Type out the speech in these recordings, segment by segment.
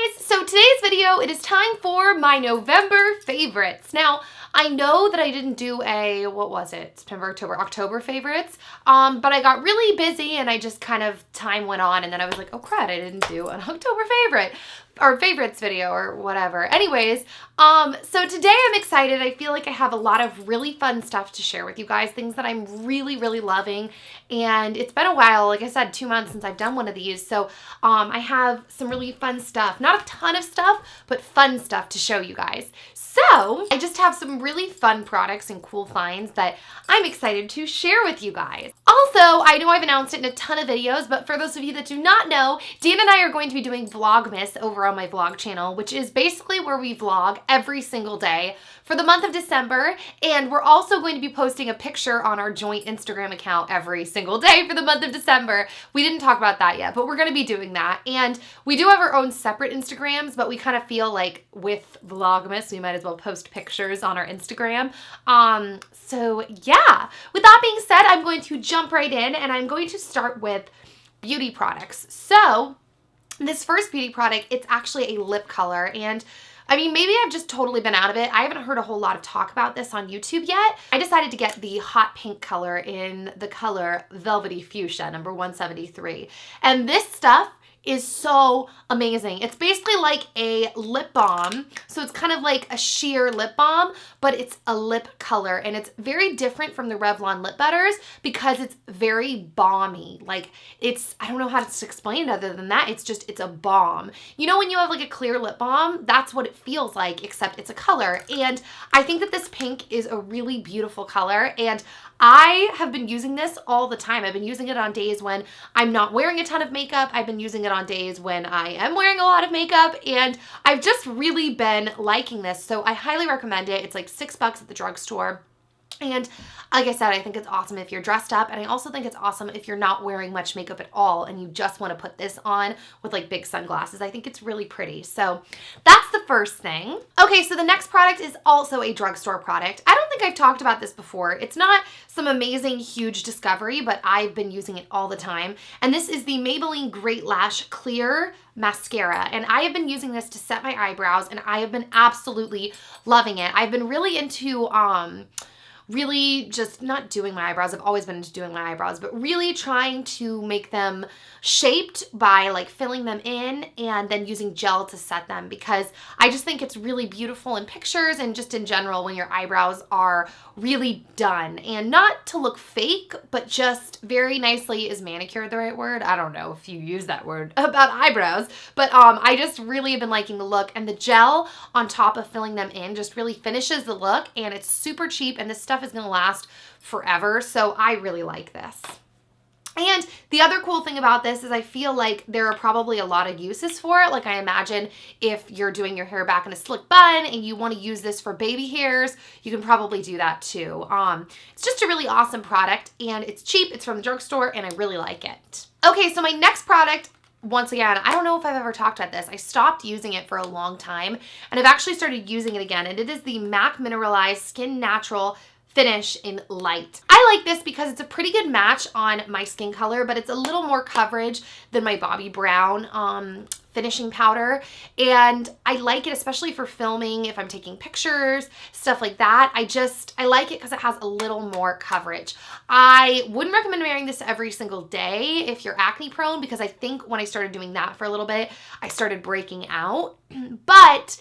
guys, so today's video, it is time for my November favorites. Now, I know that I didn't do a, what was it, September, October favorites, but I got really busy and I just kind of, time went on and then I was like, oh crud, I didn't do an October favorite or favorites video or whatever. Anyways, so today I'm excited. I feel like I have a lot of really fun stuff to share with you guys, things that I'm really, really loving. And it's been a while, like I said, 2 months since I've done one of these. So I have some really fun stuff, not a ton of stuff, but fun stuff to show you guys. So I just have some really fun products and cool finds that I'm excited to share with you guys. Also, I know I've announced it in a ton of videos, but for those of you that do not know, Dan and I are going to be doing Vlogmas over on my vlog channel, which is basically where we vlog every single day for the month of December. And we're also going to be posting a picture on our joint Instagram account every single day for the month of December. We didn't talk about that yet, but we're going to be doing that. And we do have our own separate Instagrams, but we kind of feel like with Vlogmas, we might as well post pictures on our Instagram. So yeah, with that being said, I'm going to jump right in and I'm going to start with beauty products. So this first beauty product, it's actually a lip color, and I mean, maybe I've just totally been out of it. I haven't heard a whole lot of talk about this on YouTube yet. I decided to get the hot pink color in the color Velvety Fuchsia, number 173. And this stuff is so amazing. It's basically like a lip balm. So it's kind of like a sheer lip balm, but it's a lip color, and it's very different from the Revlon lip butters because it's very balmy. Like it's, I don't know how to explain it other than that. It's a balm. You know when you have like a clear lip balm, that's what it feels like, except it's a color. And I think that this pink is a really beautiful color, and I have been using this all the time. I've been using it on days when I'm not wearing a ton of makeup. I've been using it on days when I am wearing a lot of makeup, and I've just really been liking this. So I highly recommend it. It's like $6 at the drugstore. And like I said, I think it's awesome if you're dressed up, and I also think it's awesome if you're not wearing much makeup at all and you just want to put this on with like big sunglasses. I think it's really pretty. So that's the first thing. Okay, so the next product is also a drugstore product. I don't think I've talked about this before. It's not some amazing huge discovery, but I've been using it all the time. And this is the Maybelline Great Lash Clear Mascara, and I have been using this to set my eyebrows, and I have been absolutely loving it. I've been really into really just not doing my eyebrows. I've always been into doing my eyebrows, but really trying to make them shaped by like filling them in and then using gel to set them, because I just think it's really beautiful in pictures and just in general when your eyebrows are really done, and not to look fake, but just very nicely. Is manicured the right word? I don't know if you use that word about eyebrows, but I just really have been liking the look, and the gel on top of filling them in just really finishes the look, and it's super cheap, and this stuff is gonna last forever. So I really like this. And the other cool thing about this is I feel like there are probably a lot of uses for it. Like I imagine if you're doing your hair back in a slick bun and you want to use this for baby hairs, you can probably do that too. It's just a really awesome product, and it's cheap. It's from the drugstore, and I really like it. Okay, so my next product, once again, I don't know if I've ever talked about this. I stopped using it for a long time, and I've actually started using it again, and it is the MAC Mineralized Skin Natural Finish in Light. I like this because it's a pretty good match on my skin color, but it's a little more coverage than my Bobbi Brown finishing powder, and I like it especially for filming, if I'm taking pictures, stuff like that. I like it because it has a little more coverage. I wouldn't recommend wearing this every single day if you're acne prone, because I think when I started doing that for a little bit, I started breaking out. But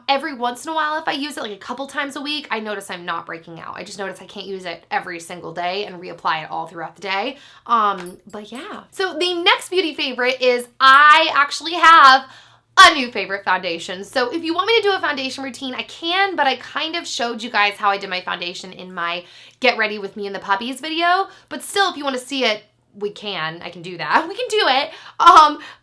every once in a while, if I use it like a couple times a week, I notice I'm not breaking out. I just notice I can't use it every single day and reapply it all throughout the day. But yeah. So the next beauty favorite is I actually have a new favorite foundation. So if you want me to do a foundation routine, I can, but I kind of showed you guys how I did my foundation in my Get Ready With Me and the Puppies video. But still, if you want to see it, I can do that. We can do it.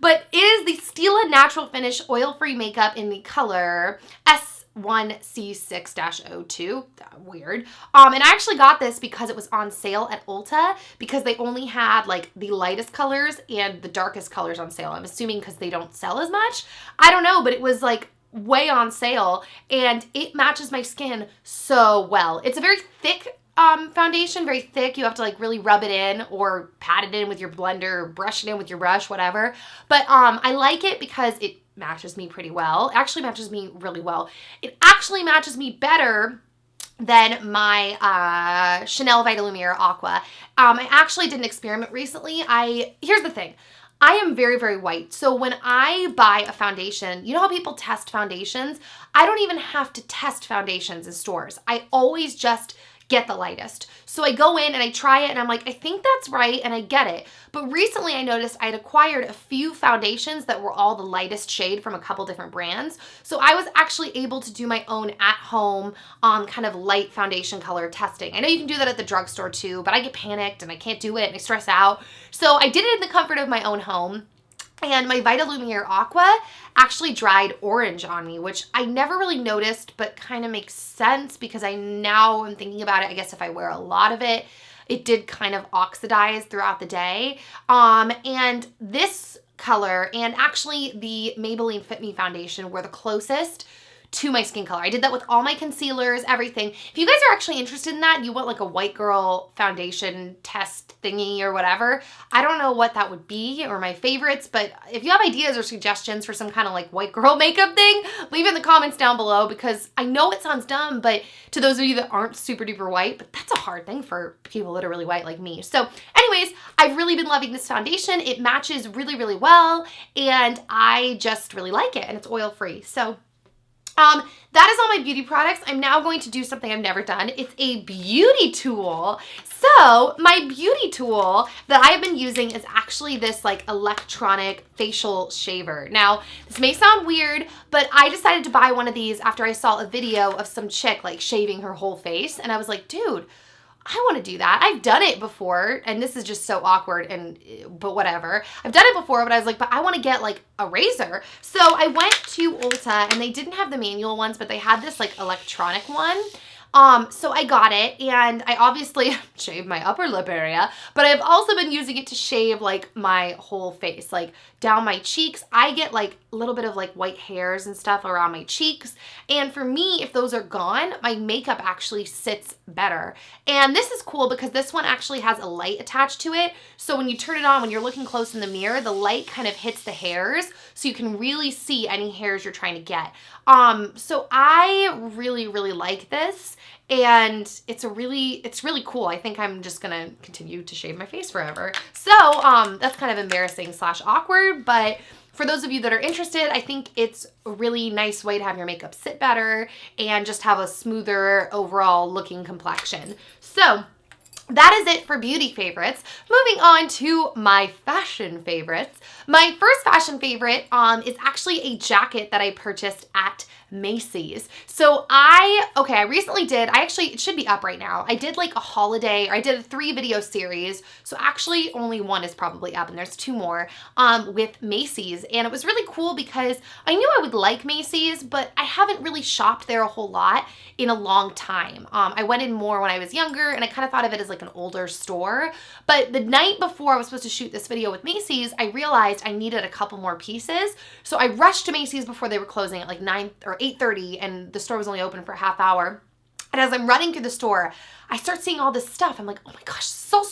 But it is the Stila Natural Finish Oil-Free Makeup in the color S1C6-02. Weird. And I actually got this because it was on sale at Ulta, because they only had like the lightest colors and the darkest colors on sale. I'm assuming because they don't sell as much. I don't know, but it was like way on sale, and it matches my skin so well. It's a very thick foundation, very thick. You have to like really rub it in or pat it in with your blender or brush it in with your brush, whatever. But I like it because it matches me pretty well. It actually matches me really well. It actually matches me better than my Chanel Vitalumiere Aqua. I actually did an experiment recently. Here's the thing. I am very, very white. So when I buy a foundation, you know how people test foundations? I don't even have to test foundations in stores. I always just get the lightest. So I go in and I try it and I'm like, I think that's right, and I get it. But recently I noticed I had acquired a few foundations that were all the lightest shade from a couple different brands. So I was actually able to do my own at-home kind of light foundation color testing. I know you can do that at the drugstore too, but I get panicked and I can't do it and I stress out. So I did it in the comfort of my own home. And my Vitalumiere Aqua actually dried orange on me, which I never really noticed, but kind of makes sense because now I'm thinking about it. I guess if I wear a lot of it, it did kind of oxidize throughout the day. And this color and actually the Maybelline Fit Me foundation were the closest to my skin color. I did that with all my concealers, everything. If you guys are actually interested in that, you want like a white girl foundation test thingy or whatever, I don't know what that would be or my favorites, but if you have ideas or suggestions for some kind of like white girl makeup thing, leave it in the comments down below, because I know it sounds dumb, but to those of you that aren't super duper white, but that's a hard thing for people that are really white like me. So anyways, I've really been loving this foundation. It matches really, really well, and I just really like it, and it's oil free. So that is all my beauty products. I'm now going to do something I've never done. It's a beauty tool. So my beauty tool that I've been using is actually this like electronic facial shaver. Now, this may sound weird, but I decided to buy one of these after I saw a video of some chick like shaving her whole face. And I was like, dude, I want to do that. I've done it before, and this is just so awkward, but whatever. I've done it before, but I was like, but I want to get like a razor. So I went to Ulta, and they didn't have the manual ones, but they had this like electronic one. So I got it, and I obviously shaved my upper lip area, but I've also been using it to shave like my whole face, like down my cheeks. I get like a little bit of like white hairs and stuff around my cheeks. And for me, if those are gone, my makeup actually sits better. And this is cool because this one actually has a light attached to it. So when you turn it on, when you're looking close in the mirror, the light kind of hits the hairs so you can really see any hairs you're trying to get. So I really, really like this. And it's really cool. I think I'm just gonna continue to shave my face forever. So that's kind of embarrassing / awkward, but for those of you that are interested, I think it's a really nice way to have your makeup sit better and just have a smoother overall looking complexion. So that is it for beauty favorites. Moving on to my fashion favorites. My first fashion favorite is actually a jacket that I purchased at Macy's. So I recently did, it should be up right now. I did like a holiday, or I did a 3-video series. So actually only one is probably up, and there's 2 more with Macy's. And it was really cool because I knew I would like Macy's, but I haven't really shopped there a whole lot in a long time. I went in more when I was younger, and I kind of thought of it as like an older store. But the night before I was supposed to shoot this video with Macy's, I realized I needed a couple more pieces. So I rushed to Macy's before they were closing at like 9 or 8:30, and the store was only open for a half hour. And as I'm running through the store, I start seeing all this stuff. I'm like, oh my gosh, so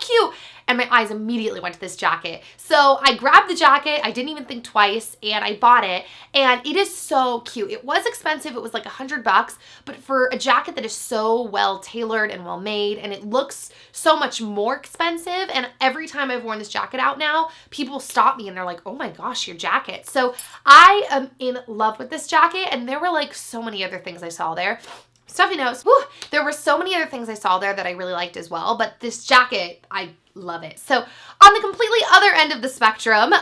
cute. And my eyes immediately went to this jacket. So I grabbed the jacket. I didn't even think twice, and I bought it. And it is so cute. It was expensive. It was like $100, but for a jacket that is so well tailored and well made, and it looks so much more expensive. And every time I've worn this jacket out now, people stop me and they're like, oh my gosh, your jacket. So I am in love with this jacket. And there were like so many other things I saw there. Stuffy nose. Whew, there were so many other things I saw there that I really liked as well, but this jacket, I love it. So on the completely other end of the spectrum,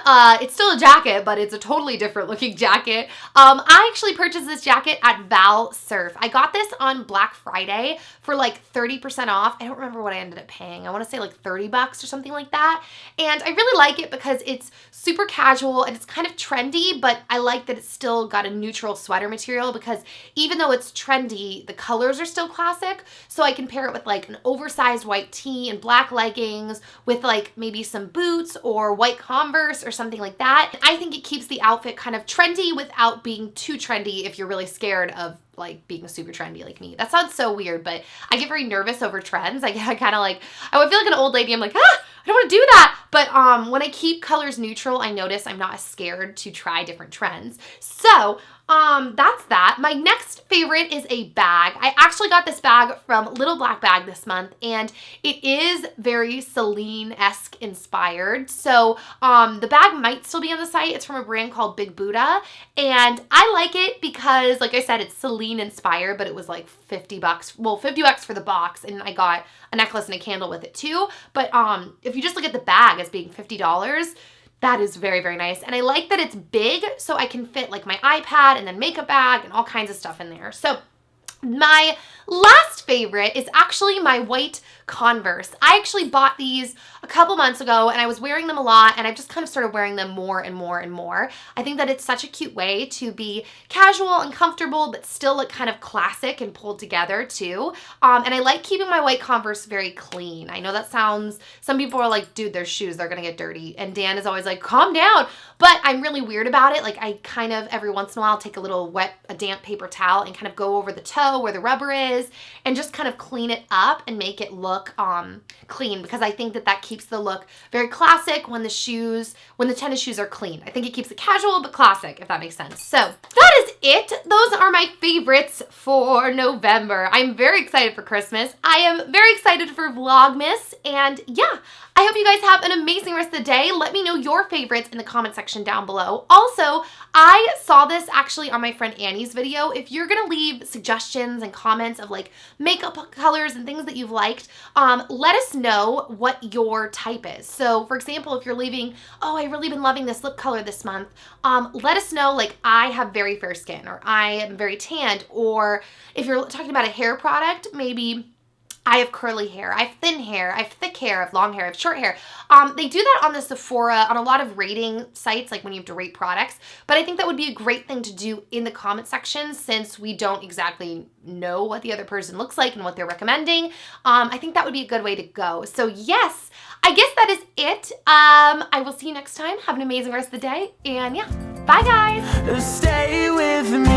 it's still a jacket, but it's a totally different looking jacket. I actually purchased this jacket at Val Surf. I got this on Black Friday for like 30% off. I don't remember what I ended up paying. I want to say like $30 or something like that. And I really like it because it's super casual and it's kind of trendy, but I like that it's still got a neutral sweater material, because even though it's trendy, the colors are still classic. So I can pair it with like an oversized white tee and black leggings with like maybe some boots or white Converse or something like that. I think it keeps the outfit kind of trendy without being too trendy if you're really scared of like being super trendy like me. That sounds so weird, but I get very nervous over trends. I kind of like, I would feel like an old lady. I'm like, I don't want to do that. But when I keep colors neutral, I notice I'm not as scared to try different trends. So that's that. My next favorite is a bag. I actually got this bag from Little Black Bag this month, and it is very Celine-esque inspired. So the bag might still be on the site. It's from a brand called Big Buddha, and I like it because, like I said, it's Celine inspired, but it was like $50. Well, $50 for the box, and I got a necklace and a candle with it too. But if you just look at the bag as being $50, that is very, very nice. And I like that it's big, so I can fit like my iPad and then makeup bag and all kinds of stuff in there. So my last favorite is actually my white Converse. I actually bought these a couple months ago, and I was wearing them a lot, and I've just kind of started wearing them more and more and more. I think that it's such a cute way to be casual and comfortable, but still look kind of classic and pulled together too. And I like keeping my white Converse very clean. I know that sounds, some people are like, dude, their shoes, they're gonna get dirty. And Dan is always like, calm down. But I'm really weird about it. Like I kind of, every once in a while, take a damp paper towel and kind of go over the toe where the rubber is and just kind of clean it up and make it look clean, because I think that keeps the look very classic when the tennis shoes are clean. I think it keeps it casual but classic, if that makes sense. So that is it. Those are my favorites for November. I'm very excited for Christmas. I am very excited for Vlogmas, and yeah, I hope you guys have an amazing rest of the day. Let me know your favorites in the comment section down below. Also, I saw this actually on my friend Annie's video. If you're gonna leave suggestions and comments of like makeup colors and things that you've liked, let us know what your type is. So for example, if you're leaving, oh, I've really been loving this lip color this month, let us know, like, I have very fair skin, or I am very tanned, or if you're talking about a hair product, maybe I have curly hair, I have thin hair, I have thick hair, I have long hair, I have short hair. They do that on the Sephora, on a lot of rating sites, like when you have to rate products. But I think that would be a great thing to do in the comment section, since we don't exactly know what the other person looks like and what they're recommending. I think that would be a good way to go. So yes, I guess that is it. I will see you next time. Have an amazing rest of the day. And yeah, bye guys. Stay with me.